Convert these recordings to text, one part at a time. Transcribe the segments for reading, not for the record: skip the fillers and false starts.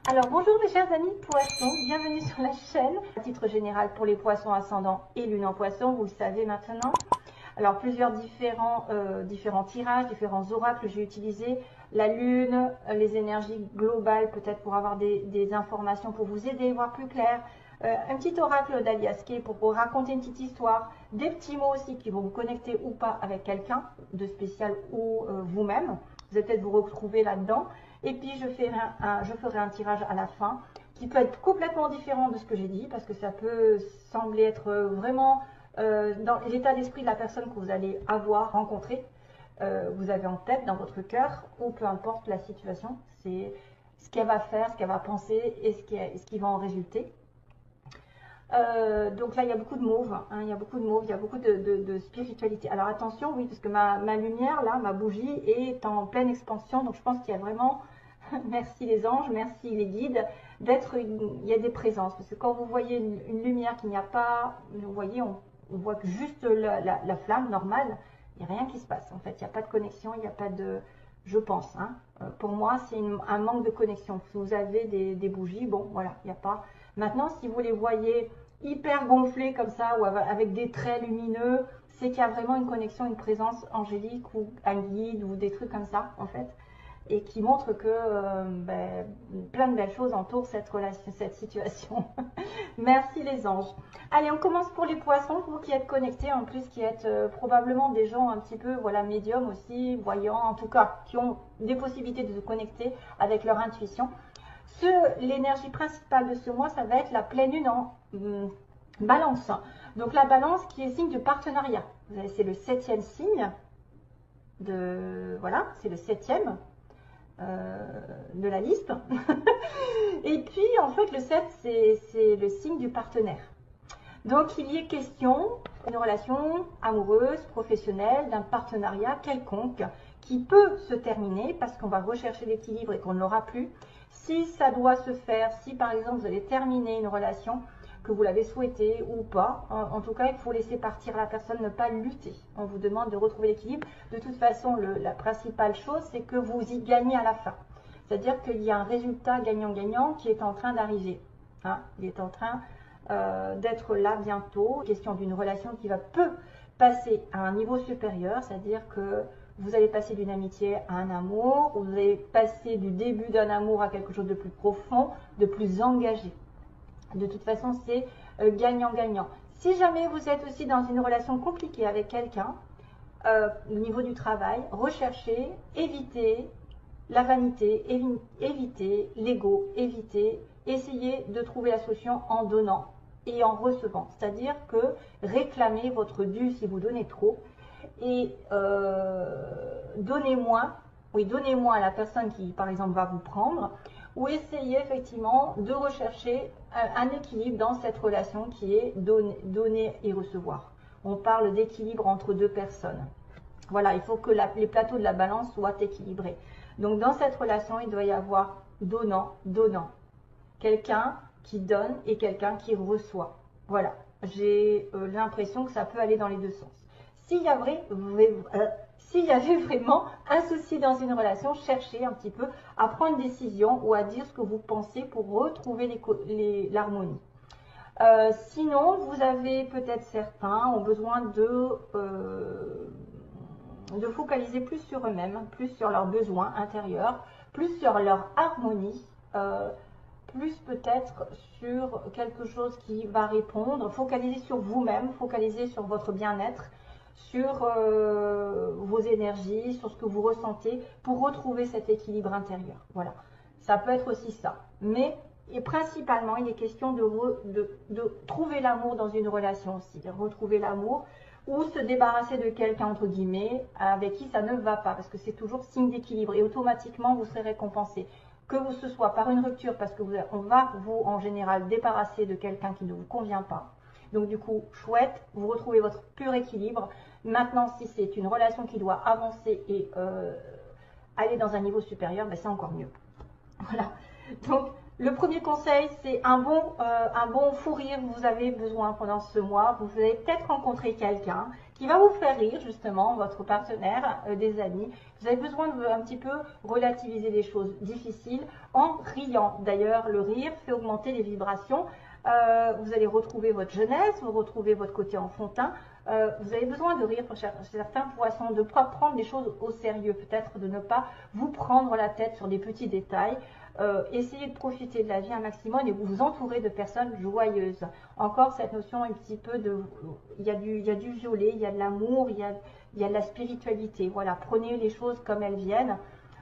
Alors bonjour mes chers amis poissons, bienvenue sur la chaîne. À titre général pour les poissons ascendants et lune en poisson, vous le savez maintenant. Alors plusieurs différents tirages, différents oracles j'ai utilisé. La lune, les énergies globales peut-être pour avoir des informations pour vous aider, voir plus clair. Un petit oracle d'Alias Kay pour vous raconter une petite histoire. Des petits mots aussi qui vont vous connecter ou pas avec quelqu'un de spécial ou vous-même. Vous allez peut-être vous retrouver là-dedans. Et puis je ferai un tirage à la fin qui peut être complètement différent de ce que j'ai dit parce que ça peut sembler être vraiment dans l'état d'esprit de la personne que vous allez avoir rencontré, vous avez en tête dans votre cœur, ou peu importe la situation, c'est ce qu'elle va faire, ce qu'elle va penser et ce qui va en résulter. Donc là il y a beaucoup de mauve, hein, il y a beaucoup de mauve, il y a beaucoup de spiritualité. Alors attention, oui, parce que ma lumière là, ma bougie est en pleine expansion, donc je pense qu'il y a vraiment, merci les anges, merci les guides, il y a des présences, parce que quand vous voyez une lumière qu'il n'y a pas, vous voyez, on voit que juste la flamme normale, il n'y a rien qui se passe en fait, il n'y a pas de connexion, il n'y a pas de, je pense, hein, pour moi c'est un manque de connexion. Si vous avez des bougies, bon voilà, il n'y a pas. Maintenant, si vous les voyez hyper gonflés comme ça, ou avec des traits lumineux, c'est qu'il y a vraiment une connexion, une présence angélique, ou un guide, ou des trucs comme ça, en fait, et qui montre que plein de belles choses entourent cette relation, cette situation. Merci les anges. Allez, on commence pour les poissons, vous qui êtes connectés, en plus qui êtes probablement des gens un petit peu, voilà, médiums aussi, voyants, en tout cas, qui ont des possibilités de se connecter avec leur intuition. L'énergie principale de ce mois, ça va être la pleine lune en balance. Donc la balance qui est signe de partenariat. C'est le 7e signe. Voilà, c'est le 7e de la liste. Et puis en fait le 7, c'est le signe du partenaire. Donc il y est question d'une relation amoureuse, professionnelle, d'un partenariat quelconque qui peut se terminer parce qu'on va rechercher l'équilibre et qu'on ne l'aura plus. Si ça doit se faire, si par exemple vous allez terminer une relation, que vous l'avez souhaité ou pas, en tout cas il faut laisser partir la personne, ne pas lutter. On vous demande de retrouver l'équilibre. De toute façon, la principale chose, c'est que vous y gagnez à la fin. C'est-à-dire qu'il y a un résultat gagnant-gagnant qui est en train d'arriver. Hein, il est en train d'être là bientôt. Question d'une relation qui peut passer à un niveau supérieur, c'est-à-dire que vous allez passer d'une amitié à un amour, vous allez passer du début d'un amour à quelque chose de plus profond, de plus engagé. De toute façon, c'est gagnant-gagnant. Si jamais vous êtes aussi dans une relation compliquée avec quelqu'un, au niveau du travail, recherchez, évitez la vanité, évitez l'ego, évitez, essayez de trouver la solution en donnant et en recevant. C'est-à-dire que réclamez votre dû si vous donnez trop et donnez moins. Oui, donnez moins à la personne qui, par exemple, va vous prendre, ou essayez effectivement de rechercher un équilibre dans cette relation qui est donner et recevoir. On parle d'équilibre entre deux personnes. Voilà, il faut que les plateaux de la balance soient équilibrés. Donc dans cette relation, il doit y avoir donnant. Quelqu'un qui donne et quelqu'un qui reçoit. Voilà, j'ai l'impression que ça peut aller dans les deux sens. S'il y avait vraiment un souci dans une relation, cherchez un petit peu à prendre une décision ou à dire ce que vous pensez pour retrouver l'harmonie. Sinon, vous avez peut-être certains ont besoin de focaliser plus sur eux-mêmes, plus sur leurs besoins intérieurs, plus sur leur harmonie, plus peut-être sur quelque chose qui va répondre, focaliser sur vous-même, focaliser sur votre bien-être, sur vos énergies, sur ce que vous ressentez pour retrouver cet équilibre intérieur. Voilà, ça peut être aussi ça. Mais et principalement, il est question de trouver l'amour dans une relation aussi, de retrouver l'amour ou se débarrasser de quelqu'un, entre guillemets, avec qui ça ne va pas, parce que c'est toujours signe d'équilibre et automatiquement vous serez récompensé. Que ce soit par une rupture, parce que on va vous, en général, débarrasser de quelqu'un qui ne vous convient pas. Donc du coup, chouette, vous retrouvez votre pur équilibre. Maintenant, si c'est une relation qui doit avancer et aller dans un niveau supérieur, ben, c'est encore mieux. Voilà. Donc, Le premier conseil, c'est un bon fou rire. Vous avez besoin pendant ce mois. Vous allez peut-être rencontrer quelqu'un qui va vous faire rire, justement, votre partenaire, des amis. Vous avez besoin de un petit peu relativiser les choses difficiles en riant. D'ailleurs, le rire fait augmenter les vibrations. Vous allez retrouver votre jeunesse, vous retrouvez votre côté enfantin. Vous avez besoin de rire pour certains poissons, de ne pas prendre les choses au sérieux, peut-être de ne pas vous prendre la tête sur des petits détails. Essayez de profiter de la vie un maximum et vous entourer de personnes joyeuses. Encore cette notion un petit peu de... Il y a du violet, il y a de l'amour, il y a de la spiritualité. Voilà, prenez les choses comme elles viennent.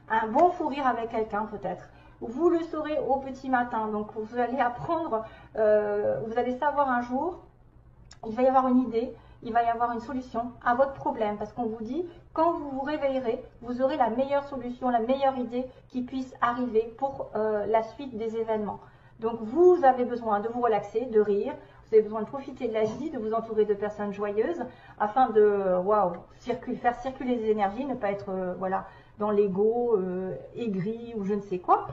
Un bon fou rire avec quelqu'un peut-être. Vous le saurez au petit matin. Donc vous allez apprendre, vous allez savoir un jour, il va y avoir une idée, il va y avoir une solution à votre problème. Parce qu'on vous dit, quand vous vous réveillerez, vous aurez la meilleure solution, la meilleure idée qui puisse arriver pour la suite des événements. Donc vous avez besoin de vous relaxer, de rire. Vous avez besoin de profiter de la vie, de vous entourer de personnes joyeuses afin de faire circuler les énergies, ne pas être voilà, dans l'ego, aigri ou je ne sais quoi.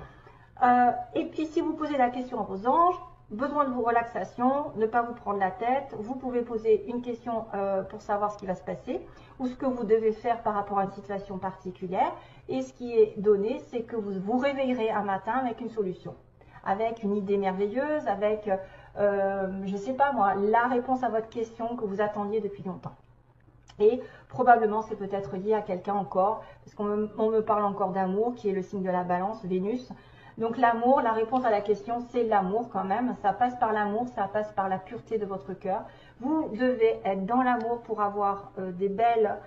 Et puis si vous posez la question à vos anges, besoin de vos relaxations, ne pas vous prendre la tête, vous pouvez poser une question pour savoir ce qui va se passer ou ce que vous devez faire par rapport à une situation particulière. Et ce qui est donné, c'est que vous vous réveillerez un matin avec une solution, avec une idée merveilleuse, avec, je ne sais pas moi, la réponse à votre question que vous attendiez depuis longtemps. Et probablement c'est peut-être lié à quelqu'un encore, parce qu'on me parle encore d'amour, qui est le signe de la balance, Vénus. Donc l'amour, la réponse à la question, c'est l'amour quand même. Ça passe par l'amour, ça passe par la pureté de votre cœur. Vous devez être dans l'amour pour avoir des belles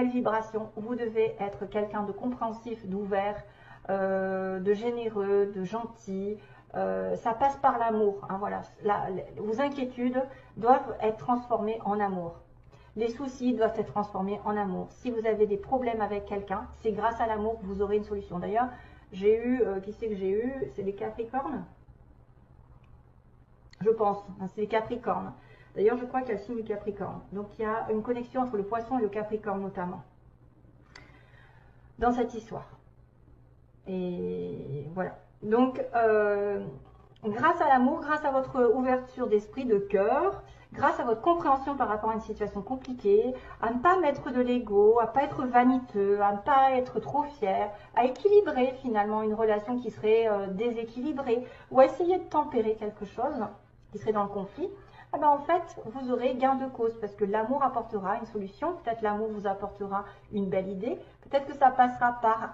vibrations. Vous devez être quelqu'un de compréhensif, d'ouvert, de généreux, de gentil. Ça passe par l'amour. Hein, voilà. Vos inquiétudes doivent être transformées en amour. Les soucis doivent être transformés en amour. Si vous avez des problèmes avec quelqu'un, c'est grâce à l'amour que vous aurez une solution. D'ailleurs, j'ai eu, qui c'est que j'ai eu? C'est les Capricornes? Je pense, c'est les Capricornes. D'ailleurs, je crois qu'il y a le signe du Capricorne. Donc, il y a une connexion entre le Poisson et le Capricorne notamment, dans cette histoire. Et voilà. Donc, grâce à l'amour, grâce à votre ouverture d'esprit, de cœur, grâce à votre compréhension par rapport à une situation compliquée, à ne pas mettre de l'ego, à ne pas être vaniteux, à ne pas être trop fier, à équilibrer finalement une relation qui serait déséquilibrée, ou à essayer de tempérer quelque chose qui serait dans le conflit, eh ben en fait, vous aurez gain de cause parce que l'amour apportera une solution. Peut-être l'amour vous apportera une belle idée. Peut-être que ça passera par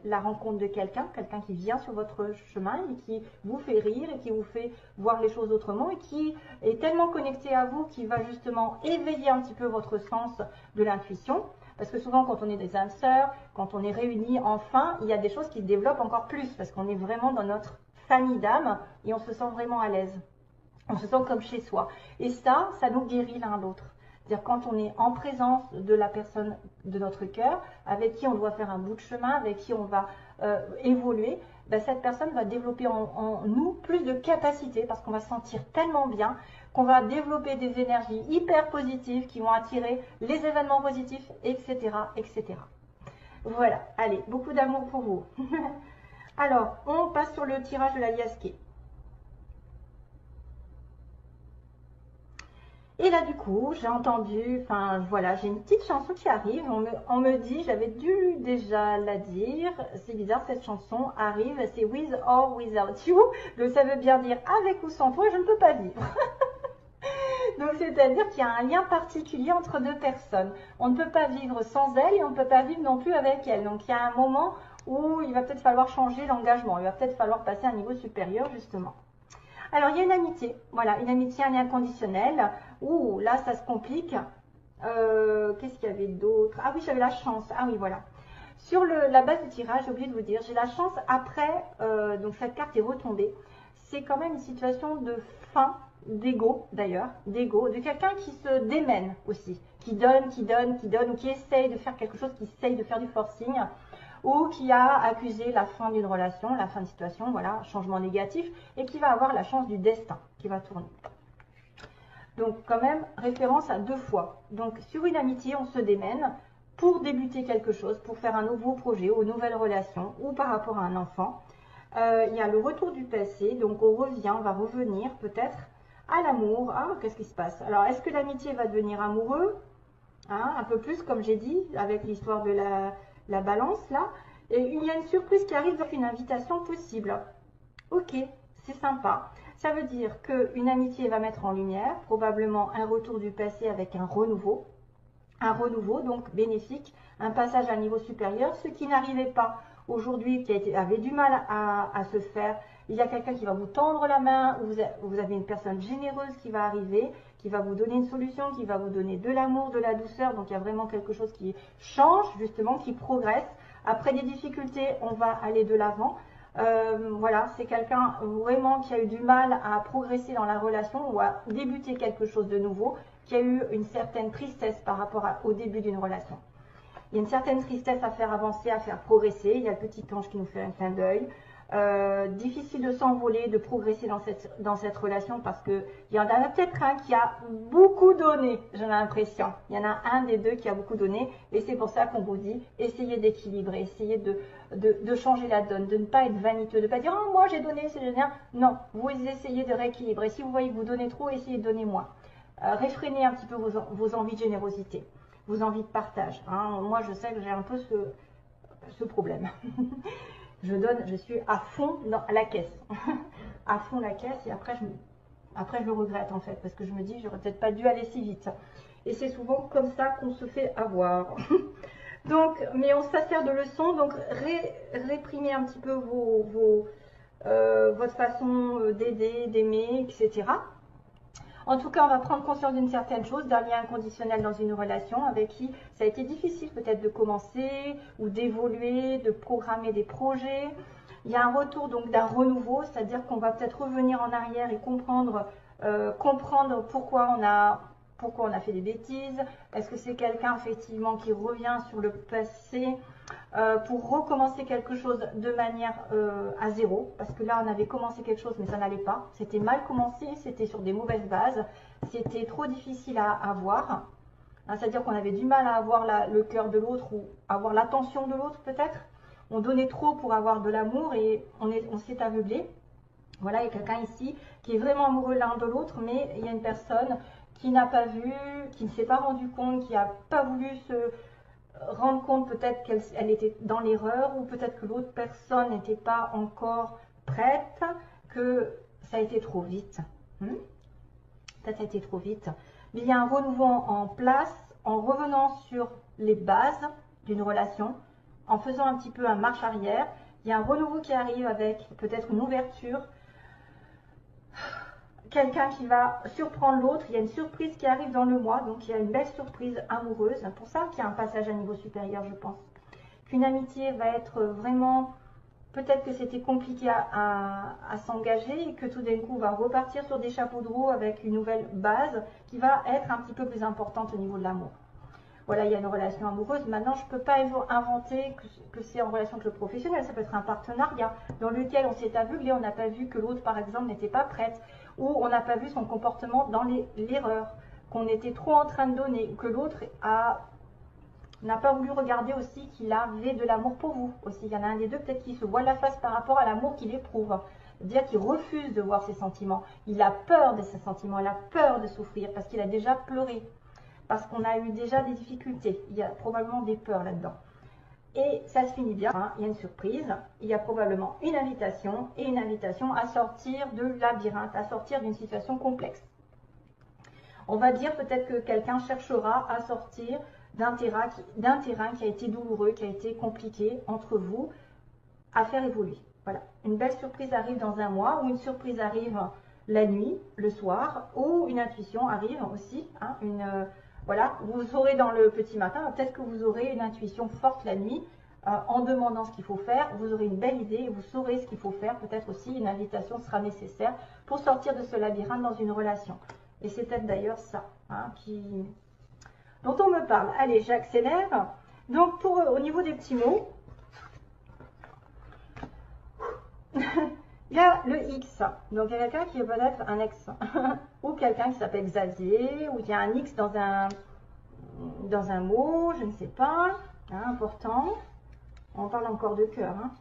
la rencontre de quelqu'un qui vient sur votre chemin et qui vous fait rire et qui vous fait voir les choses autrement et qui est tellement connecté à vous qui va justement éveiller un petit peu votre sens de l'intuition. Parce que souvent, quand on est des âmes sœurs, quand on est réunis enfin, il y a des choses qui se développent encore plus parce qu'on est vraiment dans notre famille d'âmes et on se sent vraiment à l'aise. On se sent comme chez soi. Et ça nous guérit l'un l'autre. C'est-à-dire quand on est en présence de la personne de notre cœur, avec qui on doit faire un bout de chemin, avec qui on va évoluer, ben cette personne va développer en nous plus de capacité parce qu'on va se sentir tellement bien qu'on va développer des énergies hyper positives qui vont attirer les événements positifs, etc. etc. Voilà, allez, beaucoup d'amour pour vous. Alors, on passe sur le tirage de la liasquée. Et là, du coup, j'ai entendu, enfin voilà, j'ai une petite chanson qui arrive. On me dit, j'avais dû déjà la dire, c'est bizarre, cette chanson arrive, c'est With or Without You. Donc ça veut bien dire avec ou sans toi, je ne peux pas vivre. Donc c'est-à-dire qu'il y a un lien particulier entre deux personnes. On ne peut pas vivre sans elle et on ne peut pas vivre non plus avec elle. Donc il y a un moment où il va peut-être falloir changer l'engagement. Il va peut-être falloir passer à un niveau supérieur justement. Alors, il y a une amitié, voilà, une amitié, un lien conditionnel. Ouh, là, ça se complique. Qu'est-ce qu'il y avait d'autre? Ah oui, j'avais la chance. Ah oui, voilà. Sur la base du tirage, j'ai oublié de vous dire, j'ai la chance après, donc cette carte est retombée. C'est quand même une situation de fin, d'ego d'ailleurs, d'ego, de quelqu'un qui se démène aussi, qui donne, ou qui essaye de faire quelque chose, qui essaye de faire du forcing, ou qui a accusé la fin d'une relation, la fin de situation, voilà, changement négatif, et qui va avoir la chance du destin qui va tourner. Donc quand même, référence à 2 fois. Donc sur une amitié, on se démène pour débuter quelque chose, pour faire un nouveau projet ou une nouvelle relation, ou par rapport à un enfant. Il y a le retour du passé, donc on revient, on va revenir peut-être à l'amour. Ah, qu'est-ce qui se passe? Alors, est-ce que l'amitié va devenir amoureux? Hein, un peu plus, comme j'ai dit, avec l'histoire de la balance, là. Et il y a une surprise qui arrive, donc une invitation possible. Ok, c'est sympa. Ça veut dire qu'une amitié va mettre en lumière, probablement un retour du passé avec un renouveau donc bénéfique, un passage à un niveau supérieur, ce qui n'arrivait pas aujourd'hui, qui avait du mal à se faire. Il y a quelqu'un qui va vous tendre la main, vous avez une personne généreuse qui va arriver, qui va vous donner une solution, qui va vous donner de l'amour, de la douceur. Donc il y a vraiment quelque chose qui change, justement, qui progresse. Après des difficultés, on va aller de l'avant. Voilà, c'est quelqu'un vraiment qui a eu du mal à progresser dans la relation ou à débuter quelque chose de nouveau, qui a eu une certaine tristesse par rapport au début d'une relation. Il y a une certaine tristesse à faire avancer, à faire progresser. Il y a le petit ange qui nous fait un clin d'œil. Difficile de s'envoler, de progresser dans cette relation parce qu'il y en a peut-être un qui a beaucoup donné, j'ai l'impression. Il y en a un des deux qui a beaucoup donné et c'est pour ça qu'on vous dit, essayez d'équilibrer, essayez de changer la donne, de ne pas être vaniteux, de ne pas dire « Oh, moi j'ai donné, c'est génial ». Non, vous essayez de rééquilibrer. Si vous voyez que vous donnez trop, essayez de donner moins. Réfrénez un petit peu vos envies de générosité, vos envies de partage. Hein. Moi, je sais que j'ai un peu ce problème. Je donne, je suis à fond dans la caisse. À fond la caisse et après je le regrette en fait parce que je me dis j'aurais peut-être pas dû aller si vite. Et c'est souvent comme ça qu'on se fait avoir. Donc, mais on se sert de leçons, donc réprimez un petit peu votre façon d'aider, d'aimer, etc. En tout cas, on va prendre conscience d'une certaine chose, d'un lien inconditionnel dans une relation avec qui ça a été difficile peut-être de commencer ou d'évoluer, de programmer des projets. Il y a un retour donc d'un renouveau, c'est-à-dire qu'on va peut-être revenir en arrière et comprendre pourquoi on a fait des bêtises. Est-ce que c'est quelqu'un effectivement qui revient sur le passé pour recommencer quelque chose de manière à zéro, parce que là on avait commencé quelque chose mais ça n'allait pas, c'était mal commencé, c'était sur des mauvaises bases, c'était trop difficile à avoir, hein, c'est-à-dire qu'on avait du mal à avoir le cœur de l'autre ou avoir l'attention de l'autre peut-être, on donnait trop pour avoir de l'amour et on s'est aveuglé. Voilà, il y a quelqu'un ici qui est vraiment amoureux l'un de l'autre, mais il y a une personne qui n'a pas vu, qui ne s'est pas rendu compte, qui n'a pas voulu se rendre compte peut-être qu'elle était dans l'erreur ou peut-être que l'autre personne n'était pas encore prête, que ça a été trop vite. Peut-être ça a été trop vite. Mais il y a un renouveau en place en revenant sur les bases d'une relation, en faisant un petit peu un marche arrière. Il y a un renouveau qui arrive avec peut-être une ouverture, quelqu'un qui va surprendre l'autre, il y a une surprise qui arrive dans le mois, donc il y a une belle surprise amoureuse, c'est pour ça qu'il y a un passage à niveau supérieur, je pense. Qu'une amitié va être vraiment, peut-être que c'était compliqué à s'engager et que tout d'un coup on va repartir sur des chapeaux de roue avec une nouvelle base qui va être un petit peu plus importante au niveau de l'amour. Voilà, il y a une relation amoureuse. Maintenant, je ne peux pas inventer que c'est en relation avec le professionnel. Ça peut être un partenariat dans lequel on s'est aveuglé, on n'a pas vu que l'autre, par exemple, n'était pas prête, ou on n'a pas vu son comportement dans l'erreur, qu'on était trop en train de donner, que l'autre n'a pas voulu regarder aussi qu'il avait de l'amour pour vous. Aussi, il y en a un des deux peut-être qui se voit la face par rapport à l'amour qu'il éprouve. C'est-à-dire qu'il refuse de voir ses sentiments. Il a peur de ses sentiments, il a peur de souffrir parce qu'il a déjà pleuré. Parce qu'on a eu déjà des difficultés, il y a probablement des peurs là-dedans. Et ça se finit bien, hein, il y a une surprise, il y a probablement une invitation, et une invitation à sortir de labyrinthe, à sortir d'une situation complexe. On va dire peut-être que quelqu'un cherchera à sortir d'un terrain qui a été douloureux, qui a été compliqué entre vous, à faire évoluer. Voilà, une belle surprise arrive dans un mois, ou une surprise arrive la nuit, le soir, ou une intuition arrive aussi, hein, voilà, vous aurez dans le petit matin, peut-être que vous aurez une intuition forte la nuit, en demandant ce qu'il faut faire, vous aurez une belle idée, vous saurez ce qu'il faut faire, peut-être aussi une invitation sera nécessaire pour sortir de ce labyrinthe dans une relation. Et c'est peut-être d'ailleurs ça, hein, dont on me parle. Allez, j'accélère. Donc, au niveau des petits mots, il y a le X, donc il y a quelqu'un qui est peut-être un ex, ou quelqu'un qui s'appelle Xavier, ou il y a un X dans un mot, je ne sais pas, hein, important. On parle encore de cœur. Hein.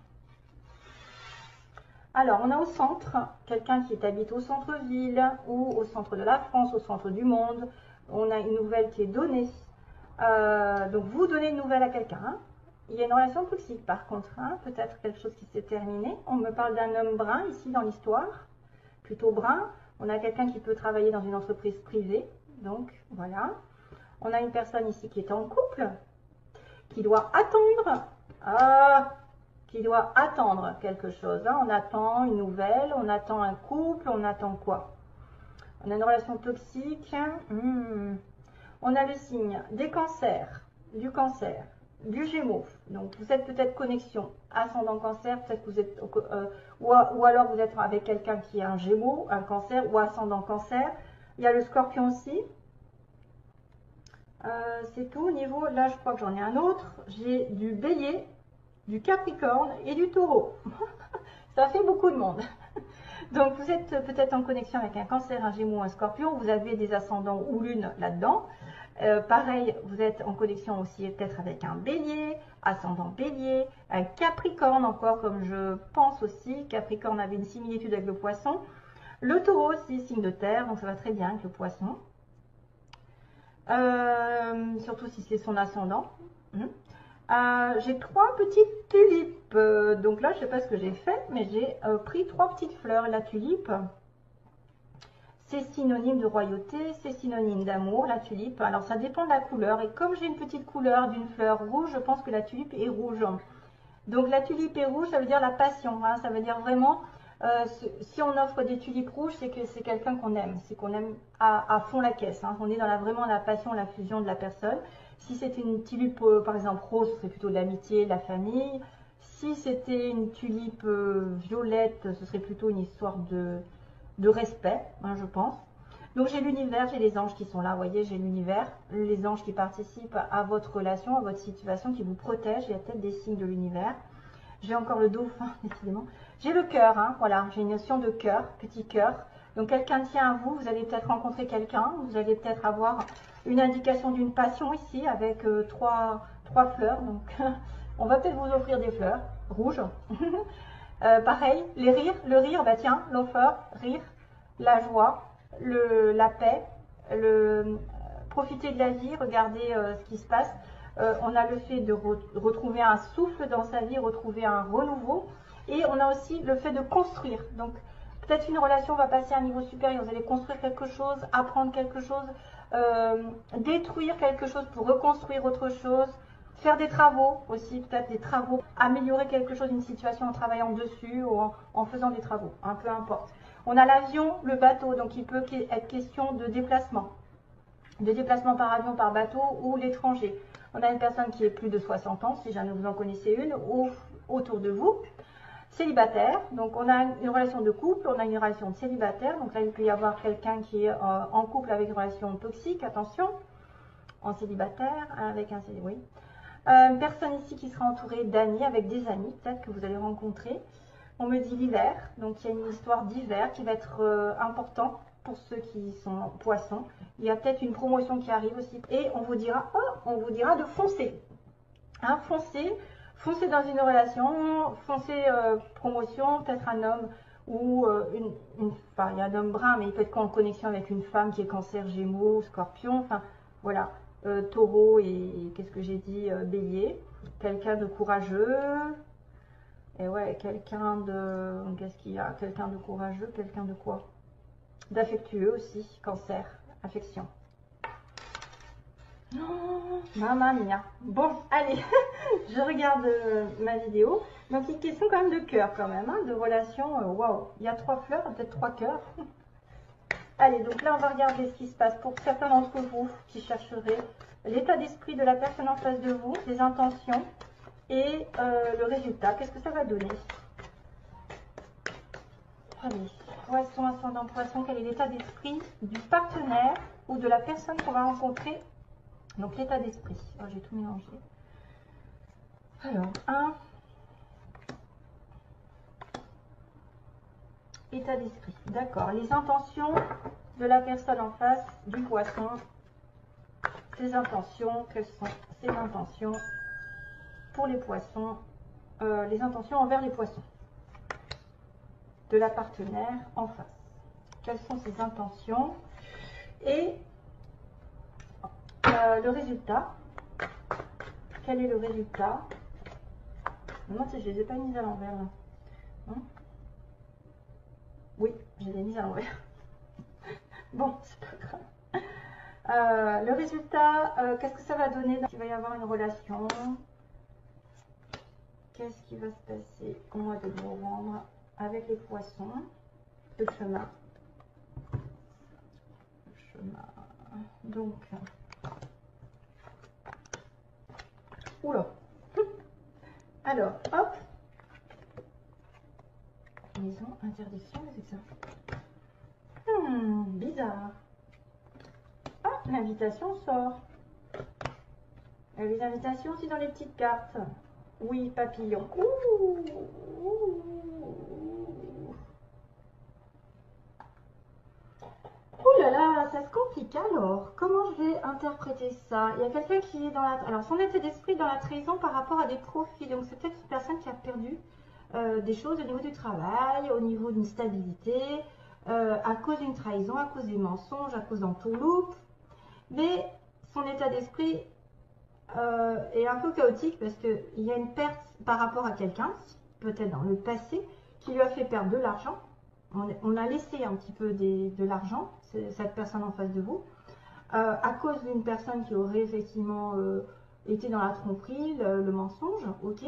Alors, on a au centre, quelqu'un qui habite au centre-ville ou au centre de la France, au centre du monde. On a une nouvelle qui est donnée. Donc, vous donnez une nouvelle à quelqu'un. Hein. Il y a une relation toxique par contre, hein. Peut-être quelque chose qui s'est terminé. On me parle d'un homme brun ici dans l'histoire, plutôt brun. On a quelqu'un qui peut travailler dans une entreprise privée. Donc, voilà. On a une personne ici qui est en couple, qui doit attendre. Qui doit attendre quelque chose. Hein. On attend une nouvelle, on attend un couple, on attend quoi? On a une relation toxique. On a le signe des cancers, du Gémeaux. Donc vous êtes peut-être connexion ascendant cancer, peut-être que vous êtes ou alors vous êtes avec quelqu'un qui est un Gémeaux, un cancer ou ascendant cancer. Il y a le Scorpion aussi. C'est tout au niveau. Là, je crois que j'en ai un autre. J'ai du Bélier, du Capricorne et du Taureau. Ça fait beaucoup de monde. Donc vous êtes peut-être en connexion avec un Cancer, un Gémeaux, un Scorpion. Vous avez des ascendants ou lune là-dedans. Pareil, vous êtes en connexion aussi peut-être avec un Bélier, ascendant Bélier, un Capricorne encore comme je pense aussi. Capricorne avait une similitude avec le Poisson. Le Taureau aussi, signe de terre, donc ça va très bien avec le Poisson. Surtout si c'est son ascendant. J'ai 3 petites tulipes. Donc là, je ne sais pas ce que j'ai fait, mais j'ai pris 3 petites fleurs. La tulipe, c'est synonyme de royauté, c'est synonyme d'amour, la tulipe. Alors, ça dépend de la couleur. Et comme j'ai une petite couleur d'une fleur rouge, je pense que la tulipe est rouge. Donc, la tulipe est rouge, ça veut dire la passion. Hein, ça veut dire vraiment, si on offre des tulipes rouges, c'est que c'est quelqu'un qu'on aime. C'est qu'on aime à fond la caisse. Hein. On est dans vraiment la passion, la fusion de la personne. Si c'était une tulipe, par exemple, rose, ce serait plutôt de l'amitié, de la famille. Si c'était une tulipe violette, ce serait plutôt une histoire de respect, hein, je pense. Donc, j'ai l'univers, j'ai les anges qui sont là. Vous voyez, j'ai l'univers, les anges qui participent à votre relation, à votre situation, qui vous protègent. Il y a peut-être des signes de l'univers. J'ai encore le dauphin, décidément. J'ai le cœur, hein, voilà. J'ai une notion de cœur, petit cœur. Donc, quelqu'un tient à vous. Vous allez peut-être rencontrer quelqu'un. Vous allez peut-être avoir une indication d'une passion ici avec 3 fleurs. Donc, on va peut-être vous offrir des fleurs rouges. Pareil, les rires, le rire, bah tiens, l'offer, rire, la joie, la paix, profiter de la vie, regarder ce qui se passe. On a le fait de retrouver un souffle dans sa vie, retrouver un renouveau. Et on a aussi le fait de construire. Donc, peut-être une relation va passer à un niveau supérieur. Vous allez construire quelque chose, apprendre quelque chose, détruire quelque chose pour reconstruire autre chose, faire des travaux aussi, peut-être des travaux, améliorer quelque chose, une situation en travaillant dessus ou en faisant des travaux, hein, peu importe. On a l'avion, le bateau, donc il peut être question de déplacement par avion, par bateau ou l'étranger. On a une personne qui est plus de 60 ans, si jamais vous en connaissez une, ou autour de vous. Célibataire, donc on a une relation de couple, on a une relation de célibataire, donc là il peut y avoir quelqu'un qui est en couple avec une relation toxique, attention, en célibataire, avec un oui. Une personne ici qui sera entourée d'amis, avec des amis peut-être que vous allez rencontrer. On me dit l'hiver, donc il y a une histoire d'hiver qui va être importante pour ceux qui sont poissons. Il y a peut-être une promotion qui arrive aussi et on vous dira de foncer, hein, foncez dans une relation, foncez promotion, peut-être un homme ou enfin il y a un homme brun, mais il peut être en connexion avec une femme qui est cancer, gémeaux, scorpion, enfin voilà, taureau et qu'est-ce que j'ai dit, bélier, quelqu'un de courageux, et ouais, quelqu'un de, qu'est-ce qu'il y a, quelqu'un de courageux, quelqu'un de quoi, d'affectueux aussi, cancer, affection. Oh, mamma mia. Bon, allez, je regarde ma vidéo. Donc, une question quand même de cœur, quand même, hein, de relation. Waouh, il y a 3 fleurs, peut-être 3 cœurs. Allez, donc là, on va regarder ce qui se passe pour certains d'entre vous qui chercheraient l'état d'esprit de la personne en face de vous, les intentions et le résultat. Qu'est-ce que ça va donner? Allez, poisson, ascendant poisson, quel est l'état d'esprit du partenaire ou de la personne qu'on va rencontrer? Donc, l'état d'esprit. Oh, j'ai tout mélangé. Alors, état d'esprit. D'accord. Les intentions de la personne en face du poisson. Ses intentions, quelles sont ses intentions pour les poissons? Les intentions envers les poissons. de la partenaire en face. Quelles sont ses intentions et le résultat. Quel est le résultat? Je me demande si je ne les ai pas mises à l'envers là. Oui, je les ai mises à l'envers. Bon, c'est pas grave. Le résultat, qu'est-ce que ça va donner? Il va y avoir une relation. Qu'est-ce qui va se passer au mois de novembre avec les poissons? Le chemin. Donc, oula. Alors, hop. Maison, interdiction, c'est ça. Bizarre. Ah, l'invitation sort. Il y a les invitations aussi dans les petites cartes. Oui, papillon. Ouh. Ouh là là, ça se complique alors. Comment je vais interpréter ça? Il y a quelqu'un qui est dans la... Alors, son état d'esprit dans la trahison par rapport à des profils. Donc, c'est peut-être une personne qui a perdu des choses au niveau du travail, au niveau d'une stabilité, à cause d'une trahison, à cause des mensonges, à cause d'entourloupe. Mais son état d'esprit est un peu chaotique parce qu'il y a une perte par rapport à quelqu'un, peut-être dans le passé, qui lui a fait perdre de l'argent. On a laissé un petit peu de l'argent, cette personne en face de vous, à cause d'une personne qui aurait effectivement été dans la tromperie, le mensonge, ok.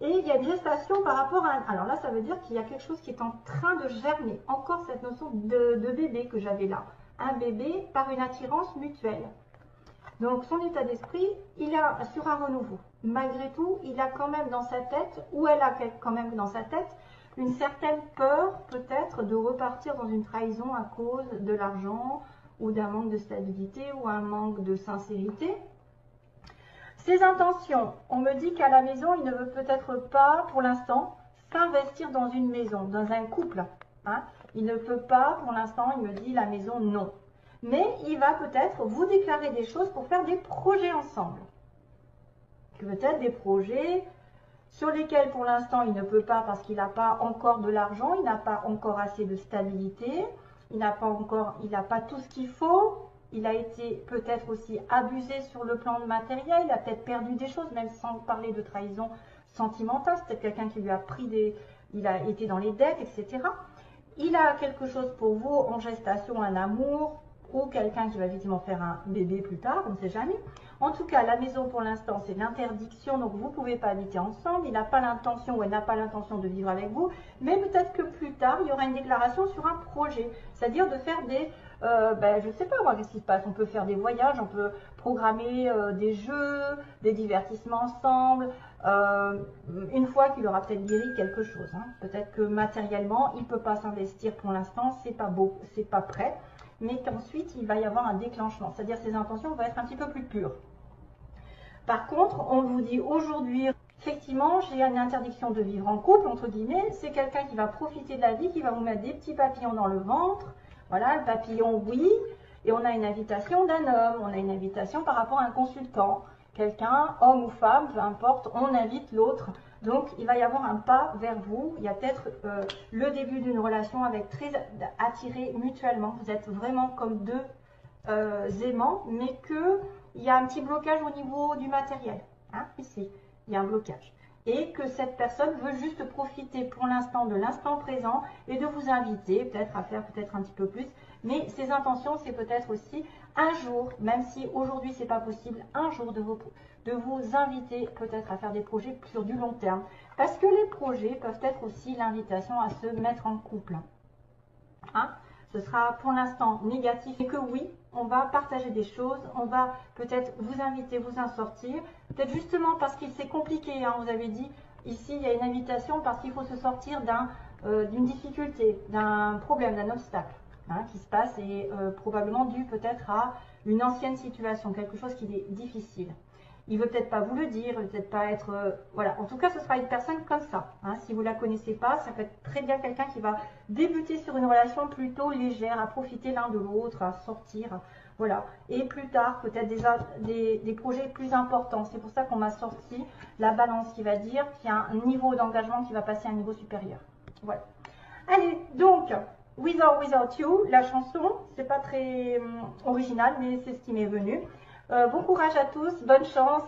Et il y a une gestation par rapport à... Alors là, ça veut dire qu'il y a quelque chose qui est en train de germer. Encore cette notion de bébé que j'avais là. Un bébé par une attirance mutuelle. Donc son état d'esprit, il est sur un renouveau. Malgré tout, il a quand même dans sa tête, ou elle a quand même dans sa tête, une certaine peur peut-être de repartir dans une trahison à cause de l'argent ou d'un manque de stabilité ou un manque de sincérité. Ses intentions, on me dit qu'à la maison, il ne veut peut-être pas pour l'instant s'investir dans une maison, dans un couple. Hein. Il ne peut pas pour l'instant, il me dit la maison non. Mais il va peut-être vous déclarer des choses pour faire des projets ensemble. Peut-être des projets sur lesquels pour l'instant il ne peut pas parce qu'il n'a pas encore de l'argent, il n'a pas encore assez de stabilité, il n'a pas tout ce qu'il faut, il a été peut-être aussi abusé sur le plan matériel, il a peut-être perdu des choses, même sans parler de trahison sentimentale, c'est peut-être quelqu'un qui lui a pris il a été dans les dettes, etc. Il a quelque chose pour vous en gestation, un amour, ou quelqu'un qui va effectivement faire un bébé plus tard, on ne sait jamais. En tout cas, la maison pour l'instant, c'est l'interdiction, donc vous ne pouvez pas habiter ensemble. Il n'a pas l'intention ou elle n'a pas l'intention de vivre avec vous, mais peut-être que plus tard, il y aura une déclaration sur un projet, c'est-à-dire de faire des, je ne sais pas moi, qu'est-ce qui se passe, on peut faire des voyages, on peut programmer des jeux, des divertissements ensemble, une fois qu'il aura peut-être guéri quelque chose. Hein. Peut-être que matériellement, il ne peut pas s'investir pour l'instant, c'est pas beau, c'est pas prêt. Mais qu'ensuite, il va y avoir un déclenchement. C'est-à-dire ses intentions vont être un petit peu plus pures. Par contre, on vous dit aujourd'hui, effectivement, j'ai une interdiction de vivre en couple, entre guillemets. C'est quelqu'un qui va profiter de la vie, qui va vous mettre des petits papillons dans le ventre. Voilà, le papillon, oui. Et on a une invitation d'un homme, on a une invitation par rapport à un consultant. Quelqu'un, homme ou femme, peu importe, on invite l'autre. Donc, il va y avoir un pas vers vous. Il y a peut-être le début d'une relation avec très attiré mutuellement. Vous êtes vraiment comme deux aimants, mais qu'il y a un petit blocage au niveau du matériel. Hein, ici, il y a un blocage. Et que cette personne veut juste profiter pour l'instant de l'instant présent et de vous inviter peut-être à faire peut-être un petit peu plus. Mais ses intentions, c'est peut-être aussi un jour, même si aujourd'hui c'est pas possible, un jour de vous inviter peut-être à faire des projets sur du long terme. Parce que les projets peuvent être aussi l'invitation à se mettre en couple. Hein? Ce sera pour l'instant négatif et que oui, on va partager des choses, on va peut-être vous inviter, vous en sortir. Peut-être justement parce qu'il c'est compliqué, hein, vous avez dit, ici il y a une invitation parce qu'il faut se sortir d'une difficulté, d'un problème, d'un obstacle. Hein, qui se passe et probablement dû peut-être à une ancienne situation, quelque chose qui est difficile. Il ne veut peut-être pas vous le dire, il ne veut peut-être pas être... voilà, en tout cas, ce sera une personne comme ça. Hein. Si vous ne la connaissez pas, ça peut être très bien quelqu'un qui va débuter sur une relation plutôt légère, à profiter l'un de l'autre, à sortir, voilà. Et plus tard, peut-être déjà des projets plus importants. C'est pour ça qu'on m'a sorti la balance qui va dire qu'il y a un niveau d'engagement qui va passer à un niveau supérieur. Voilà. Allez, donc, With or Without You, la chanson, c'est pas très original, mais c'est ce qui m'est venu. Bon courage à tous, bonne chance.